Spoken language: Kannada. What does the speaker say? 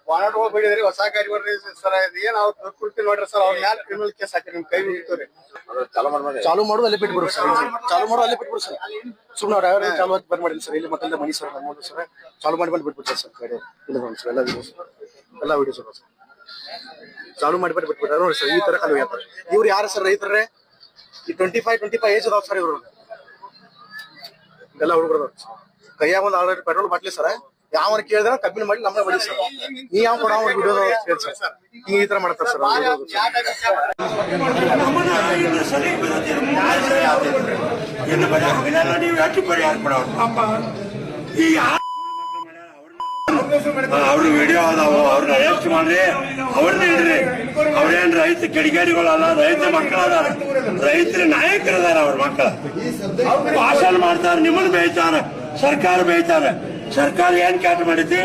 ವಾರ್ಡ್ ಬಿಡಿದ್ರಿ ಹೊಸ ಗಾಡಿ ಬರ್ರಿ ಸರ್ ಏನ್ ಅವ್ರು ಕುರ್ತಿ ನೋಡ್ರಿ ಸರ್ ಅವ್ರ ಮ್ಯಾಲ ಕ್ರಿಮಿನಲ್ ಕೇಸ್ ಹಾಕಿ ನಿಮ್ ಕೈ ಮುಗಿತೀವ್ರಿ ಚಾಲು ಮಾಡೋದು ಅಲ್ಲೇ ಬಿಟ್ಬಿಡ್ರಿ ಸರ್ ಚಾಲು ಮಾಡೋದು ಅಲ್ಲೇ ಬಿಟ್ಬಿಡ್ರಿ ಸರ್ ಸುಮ್ಮನೆ ಅವ್ರು ಯಾವ ಚಾಲು ಆಗಿ ಬಂದ್ ಮಾಡಿಲ್ಲ ಸರ್ ಇಲ್ಲಿ ಮಕ್ಕಳ ಮನಿ ಸರ್ ನಮ್ಮ ಸರ್ ಚಾಲು ಮಾಡಿ ಬಂದು ಬಿಟ್ಬಿಡ್ತಾರೆ ಸರ್ ಗಾಡಿ ಇಲ್ಲ ಸರ್ ಎಲ್ಲ ವಿಡಿಯೋಸ್ ಸರ್ ಚಾಲು ಮಾಡಿ ಬಂದು ಬಿಟ್ಬಿಟ್ಟಾರೆ ನೋಡಿ ಸರ್ ಈ ತರ ಕಲ್ವಿ ಅಂತ ಇವ್ರು ಯಾರು ಸರ್ ರೈತರೇ ಈ 25 ಏಜ್ ಅದಾವ ಸರ್ ಇವರು ಎಲ್ಲ ಹುಡುಗರು ಕೈಯಾಗ ಒಂದು ಆಲ್ರೆಡಿ ಪೆಟ್ರೋಲ್ ಬಾಟ್ಲಿ ಸರ್ ಯಾವನ್ ಕೇಳಿದ್ರೆ ಕಬ್ಬಿನ ಮಾಡಿ ನಮ್ಮನ್ನ ಬಡಿ ಸರ್ ನೀ ಯಾವ ಕೊಡ ವಿಡಿಯೋ ಸರ್ ಈ ತರ ಮಾಡ್ತಾರೆ ಸರ್ ಅವ್ರ ವಿಡಿಯೋ ಅದಾವ ಅವ್ರನ್ನ ಅರೆಸ್ಟ್ ಮಾಡ್ರಿ ಅವ್ರನ್ನ ಇಡ್ರಿ ಅವ್ರೇನ್ ರೈತ ಕಿಡಿಗೇಡಿಗಳಲ್ಲ ರೈತ ಮಕ್ಕಳದ ರೈತರ ನಾಯಕರದಾರ ಅವ್ರ ಮಕ್ಕಳ ಭಾಷಣ ಮಾಡ್ತಾರ ನಿಮ್ಮನ್ನ ಬೇಯ್ತಾರ ಸರ್ಕಾರ ಬೇಯ್ತಾರ ಸರ್ಕಾರ ಏನ್ ಕ್ಯಾಟ್ ಮಾಡಿದ್ದಿ